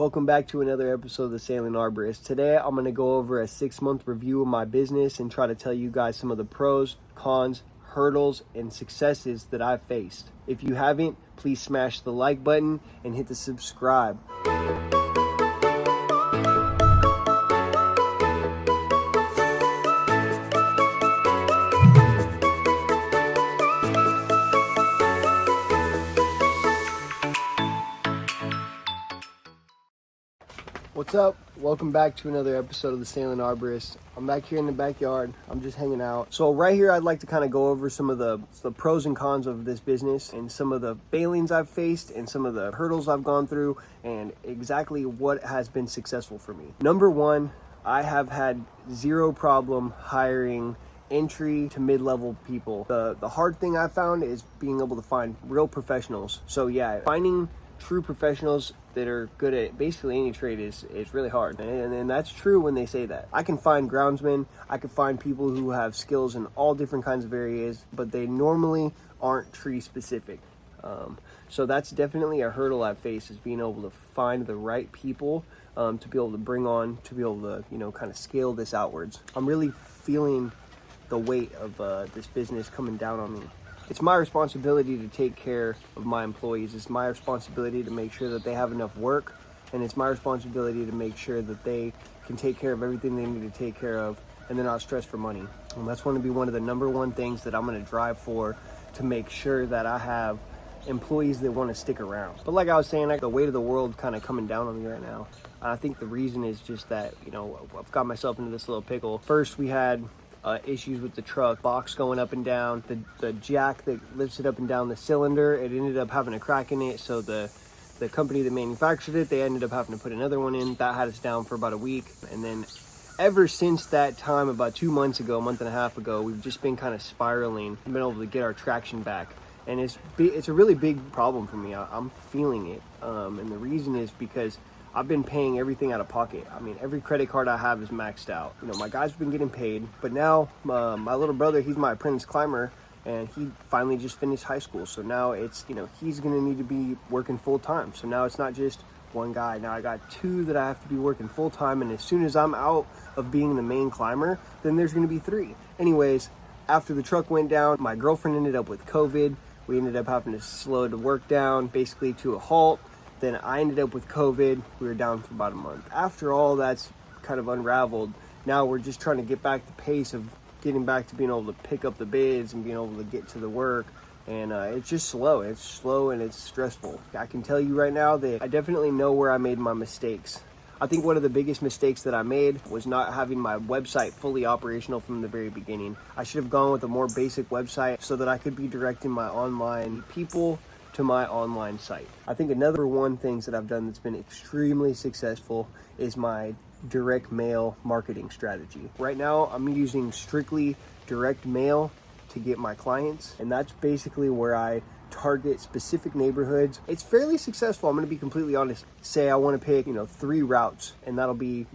Welcome back to another episode of the Sailing Arborist. Today I'm going to go over a 6-month review of my business and try to tell you guys some of the pros, cons, hurdles, and successes that I've faced. If you haven't, please smash the like button and hit the subscribe. What's up? Welcome back to another episode of the Sailing Arborist. I'm back here in the backyard. I'm just hanging out. So right here, I'd like to kind of go over some of the pros and cons of this business and some of the failings I've faced and some of the hurdles I've gone through and exactly what has been successful for me. Number one, I have had zero problem hiring entry to mid-level people. The hard thing I found is being able to find real professionals. So yeah, finding true professionals that are good at basically any trade is really hard, and that's true when they say that. I can find groundsmen, I can find people who have skills in all different kinds of areas, but they normally aren't tree specific. So that's definitely a hurdle I've faced, is being able to find the right people to be able to bring on, to be able to kind of scale this outwards. I'm really feeling the weight of this business coming down on me. It's my responsibility to take care of my employees. It's my responsibility to make sure that they have enough work, and it's my responsibility to make sure that they can take care of everything they need to take care of, and they're not stressed for money. And that's going to be one of the number one things that I'm going to drive for, to make sure that I have employees that want to stick around. But like I was saying, the weight of the world kind of coming down on me right now. I think the reason is just that, I've got myself into this little pickle. First, we had issues with the truck, box going up and down, the jack that lifts it up and down the cylinder, it ended up having a crack in it, so the company that manufactured it, they ended up having to put another one in. That had us down for about a week, and then ever since that time, about 2 months ago, a month and a half ago, we've just been kind of spiraling, been able to get our traction back, and it's a really big problem for me. I'm feeling it, and the reason is because I've been paying everything out of pocket. I mean, every credit card I have is maxed out. My guys have been getting paid, but now my little brother, he's my apprentice climber, and he finally just finished high school. So now it's, he's gonna need to be working full time. So now it's not just one guy. Now I got two that I have to be working full time, and as soon as I'm out of being the main climber, then there's gonna be three. Anyways, after the truck went down, my girlfriend ended up with COVID. We ended up having to slow the work down basically to a halt. Then I ended up with COVID. We were down for about a month. After all that's kind of unraveled, now we're just trying to get back the pace of getting back to being able to pick up the bids and being able to get to the work. And it's just slow. It's slow and it's stressful. I can tell you right now that I definitely know where I made my mistakes. I think one of the biggest mistakes that I made was not having my website fully operational from the very beginning. I should have gone with a more basic website so that I could be directing my online people to my online site. I think another one things that I've done that's been extremely successful is my direct mail marketing strategy. Right now, I'm using strictly direct mail to get my clients, and that's basically where I target specific neighborhoods. It's fairly successful. I'm going to be completely honest. Say I want to pick, 3 routes, and that'll be,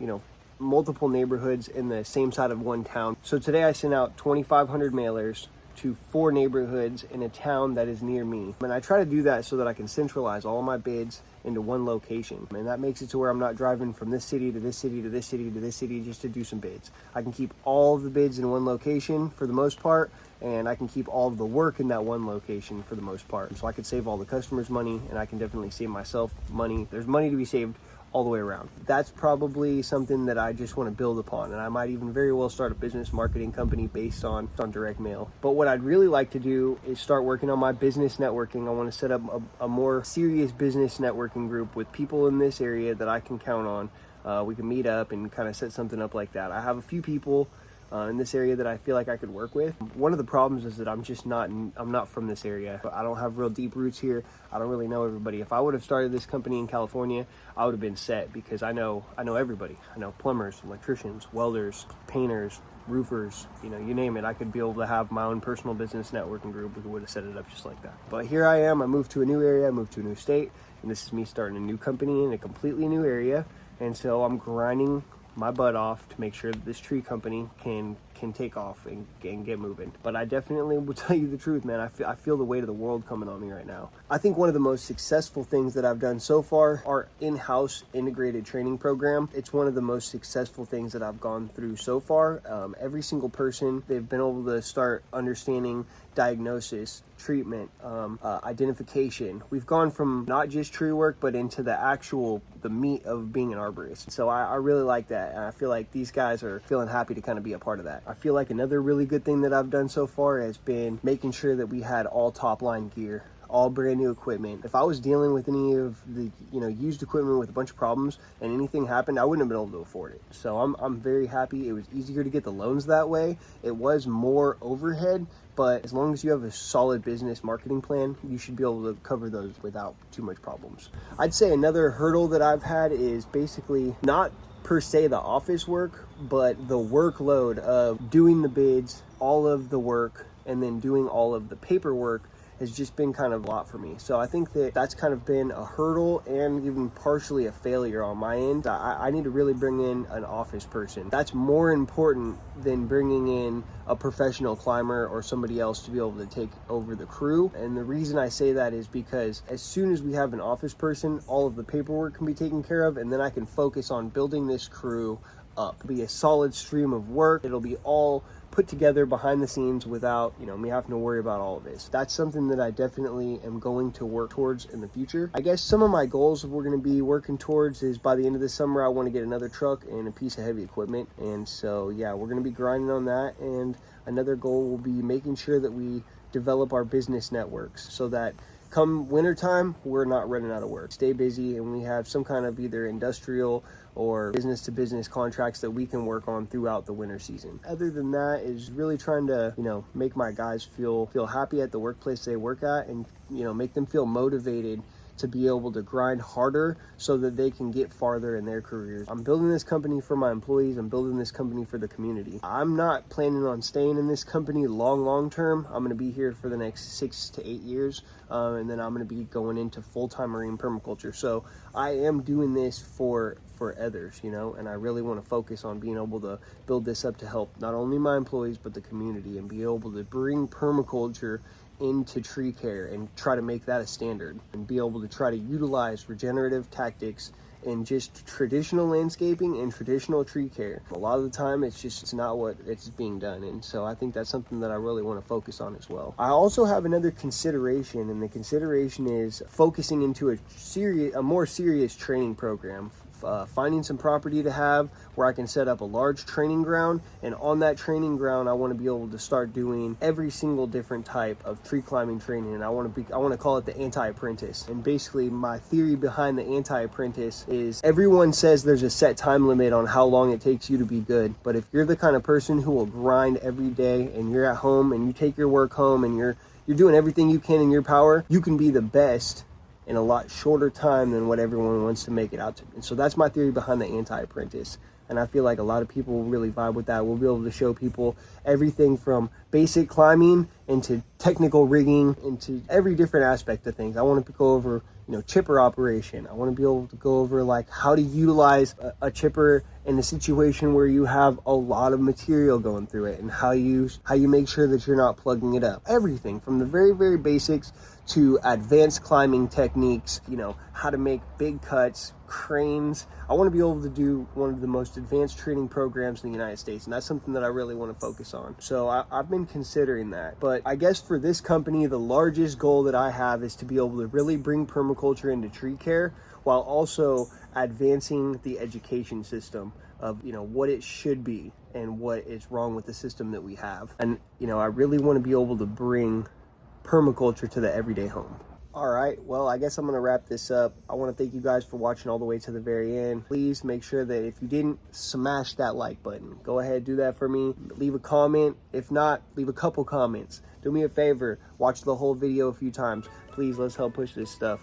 multiple neighborhoods in the same side of one town. So today I sent out 2,500 mailers to 4 neighborhoods in a town that is near me. And I try to do that so that I can centralize all of my bids into one location. And that makes it to where I'm not driving from this city to this city to this city to this city just to do some bids. I can keep all of the bids in one location for the most part, and I can keep all of the work in that one location for the most part. So I can save all the customers money, and I can definitely save myself money. There's money to be saved all the way around. That's probably something that I just want to build upon, and I might even very well start a business marketing company based on direct mail. But what I'd really like to do is start working on my business networking. I want to set up a more serious business networking group with people in this area that I can count on. We can meet up and kind of set something up like that. I have a few people in this area that I feel like I could work with. One of the problems is that I'm not from this area. I don't have real deep roots here. I don't really know everybody. If I would have started this company in California, I would have been set, because I know everybody. I know plumbers, electricians, welders, painters, roofers, you name it. I could be able to have my own personal business networking group. We would have set it up just like that. But here I am. I moved to a new area. I moved to a new state, and this is me starting a new company in a completely new area. And so I'm grinding my butt off to make sure that this tree company can can take off and get moving. But I definitely will tell you the truth, man. I feel the weight of the world coming on me right now. I think one of the most successful things that I've done so far, our in-house integrated training program. It's one of the most successful things that I've gone through so far. Every single person, they've been able to start understanding diagnosis, treatment, identification. We've gone from not just tree work, but into the meat of being an arborist. So I really like that. And I feel like these guys are feeling happy to kind of be a part of that. I feel like another really good thing that I've done so far has been making sure that we had all top line gear, all brand new equipment. If I was dealing with any of the used equipment with a bunch of problems and anything happened, I wouldn't have been able to afford it. So I'm very happy. It was easier to get the loans that way. It was more overhead, but as long as you have a solid business marketing plan, you should be able to cover those without too much problems. I'd say another hurdle that I've had is basically not per se the office work, but the workload of doing the bids, all of the work, and then doing all of the paperwork has just been kind of a lot for me. So I think that that's kind of been a hurdle and even partially a failure on my end. I need to really bring in an office person. That's more important than bringing in a professional climber or somebody else to be able to take over the crew. And the reason I say that is because as soon as we have an office person, all of the paperwork can be taken care of, and then I can focus on building this crew up. It'll be a solid stream of work. It'll be all put together behind the scenes without me having to worry about all of this. That's something that I definitely am going to work towards in the future. I guess some of my goals we're going to be working towards is by the end of the summer I want to get another truck and a piece of heavy equipment, and so yeah, we're going to be grinding on that. And another goal will be making sure that we develop our business networks so that come wintertime, we're not running out of work. Stay busy, and we have some kind of either industrial or business-to-business contracts that we can work on throughout the winter season. Other than that is really trying to, make my guys feel happy at the workplace they work at, and, make them feel motivated to be able to grind harder so that they can get farther in their careers. I'm building this company for my employees. I'm building this company for the community. I'm not planning on staying in this company long term. I'm going to be here for the next 6 to 8 years, and then I'm going to be going into full-time marine permaculture. So I am doing this for others, and I really want to focus on being able to build this up to help not only my employees but the community, and be able to bring permaculture into tree care and try to make that a standard, and be able to try to utilize regenerative tactics in just traditional landscaping and traditional tree care. A lot of the time it's not what it's being done, and so I think that's something that I really want to focus on as well. I also have another consideration, and the consideration is focusing into a more serious training program. Finding some property to have where I can set up a large training ground, and on that training ground I want to be able to start doing every single different type of tree climbing training, and I want to call it the anti-apprentice. And basically my theory behind the anti-apprentice is everyone says there's a set time limit on how long it takes you to be good, but if you're the kind of person who will grind every day, and you're at home and you take your work home and you're doing everything you can in your power, you can be the best in a lot shorter time than what everyone wants to make it out to. And so that's my theory behind the anti-apprentice. And I feel like a lot of people will really vibe with that. We'll be able to show people everything from basic climbing into technical rigging, into every different aspect of things. I want to go over, chipper operation. I want to be able to go over like how to utilize a chipper in a situation where you have a lot of material going through it, and how you make sure that you're not plugging it up. Everything from the very, very basics to advanced climbing techniques, how to make big cuts, cranes. I want to be able to do one of the most advanced training programs in the United States, and that's something that I really want to focus on. So I've been considering that. But I guess for this company, the largest goal that I have is to be able to really bring permaculture into tree care, while also advancing the education system of what it should be and what is wrong with the system that we have. And I really want to be able to bring permaculture to the everyday home. All right, well, I guess I'm going to wrap this up. I want to thank you guys for watching all the way to the very end. Please make sure that if you didn't, smash that like button. Go ahead, do that for me. Leave a comment. If not, leave a couple comments. Do me a favor, watch the whole video a few times. Please, let's help push this stuff.